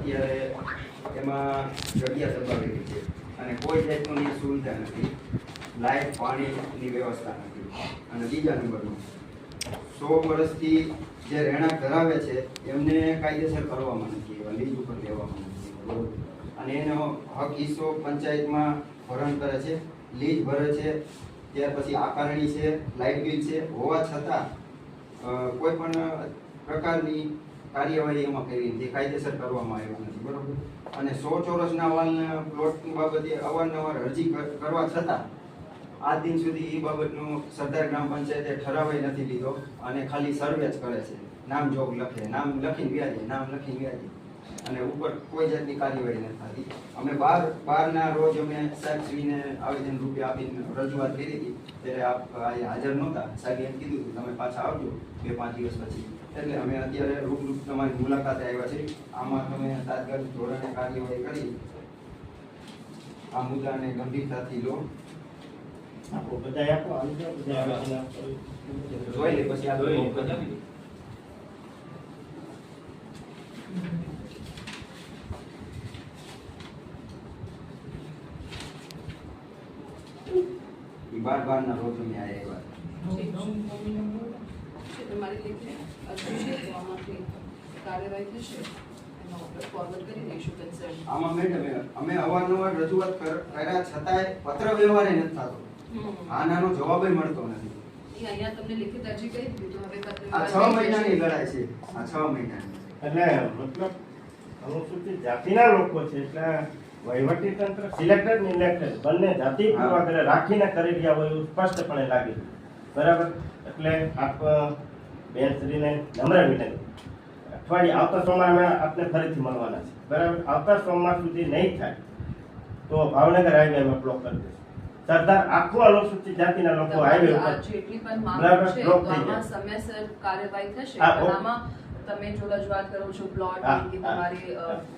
અત્યારે એમાં જગ્યા દબાવેલી છે અને કોઈ જાતની સુવિધા નથી, લાઇટ પાણીની વ્યવસ્થા નથી. અને બીજા નંબરનું 100 વર્ષથી જે રહેણાંક ધરાવે છે એમને કાયદેસર કરવામાં નથી, એવા લીઝ ઉપર લેવામાં નથી, બરોબર. અને એનો હક હિસ્સો પંચાયતમાં ભરણ કરે છે, લીઝ ભરે છે, ત્યાર પછી આકારણી છે, લાઇટ બિલ છે, હોવા છતાં કોઈ પણ પ્રકારની કાર્યવાહી એમાં કરી નથી, કાયદેસર કરવામાં આવ્યું નથી, બરોબર. અને 100 ચોરસના વાલના પ્લોટની બાબતે અવારનવાર અરજી કરવા છતાં આજ દિન સુધી એ બાબતનો સરદાર ગ્રામ પંચાયતે ઠરાવ નથી લીધો અને ખાલી સર્વે જ કરે છે, નામ જોગ લખે, નામ લખીને વ્યાજે, નામ લખીને વ્યાજે, અને ઉપર કોઈ જાતની કાર્યવાહી નથી થતી. અમે 12 રોજ અમે સાહેબશ્રીને આવેદન રૂપે આપીને રજૂઆત કરી હતી, ત્યારે આપ હાજર નહોતા. સાહેબે એમ કીધું કે તમે પાછા આવજો 2-5 દિવસ પછી. એટલે અમે અત્યારે રૂબરૂ તમારી મુલાકાતે આવ્યા છે. આમાં તમે તાત્કાલિક ધોરણે કાર્યવાહી કરી આ મુદ્દાને ગંભીરતાથી લો. આપો બધા આપો જોઈ લે પછી આ બાર ના રોજ મેં આવ્યા. તમારી લેખે અરજી છે તો આમાંથી કાર્યવાહી થશે, એનો આપણે ફોરવર્ડ કરી દઈશું કન્સર્ન. આમાં મેડમ અમે અવારનવાર રજૂઆત કર્યા છતાંય પત્ર વ્યવહાર નથી થતો, આનાનો જવાબ મળતો નથી. અહીંયા તમને લિખિત અરજી કરી દીધી તો હવે પત્ર આ 6 મહિનાની લડાઈ છે, આ 6 મહિનાની. એટલે મતલબ અનુસૂચિત જાતિના લોકો છે એટલે વહીવટી તંત્ર સિલેક્ટેડ ને ઇલેક્ટેડ બંને જાતિ પૂર્વગ્રહ રાખીને કરી રહ્યા હોય એવું સ્પષ્ટપણે લાગે છે, બરાબર. એટલે આપ બેનશ્રીને નમ્ર વિનંતી, અઠવાડિયે આવતા સોમવારે આપને ફરીથી મળવાના છે, બરાબર. આવતા સોમવાર સુધી નહીં થાય તો ભાવનગર હાઈવે અમે બ્લોક કરી દઈશું. સરદાર આખું અનુસૂચિત જાતિના લોકો હાઈવે ઉપર જેટલી પણ માંગ બરાબર છે બ્લોક તો થઈ આમાં જાય. સમયસર કાર્યવાહી થશે. હા, પણ આમાં તમે જો રજૂઆત કરો છો પ્લોટ કે તમારી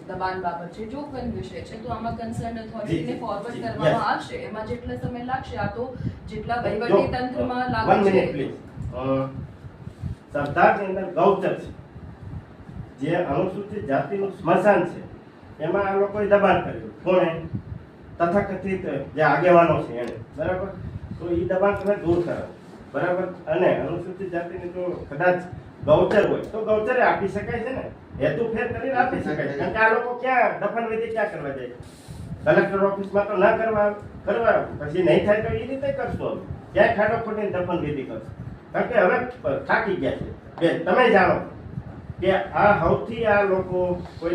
દબાણ બાબત છે, જો કોઈ વિષય છે તો આમાં કન્સર્ન ઓથોરિટીને ફોરવર્ડ કરવામાં આવશે. એમાં જેટલો સમય લાગશે આ તો જેટલા વહીવટી તંત્રમાં લાગે One છે. minute, please. સરદારની અંદર ગૌચર છે, જે અનુસૂચિત જાતિનું સ્મશાન છે, એમાં આ લોકોએ દબાણ કર્યું. કોણે? તથાકથિત જે આગેવાનો છે એને, બરાબર. તો એ દબાણ તમે દૂર કરો, બરાબર. અને અનુસૂચિત જાતિની જો કદાચ ગૌચર હોય તો ગૌચરે આપી શકાય છે ને, હેતુ ફેર કરીને આપી શકાય. કારણ કે આ લોકો ક્યાં દફન વિધિ ક્યાં કરવા જાય? કલેક્ટર ઓફિસમાં તો ના કરવા પછી નહીં થાય તો એ રીતે કરશું. ક્યાંય ખાડો ખોટીને દફન વિધિ કરશું, કારણ કે હવે થાકી ગયા છે. તમે જાણો કે આ સૌથી આ લોકો કોઈ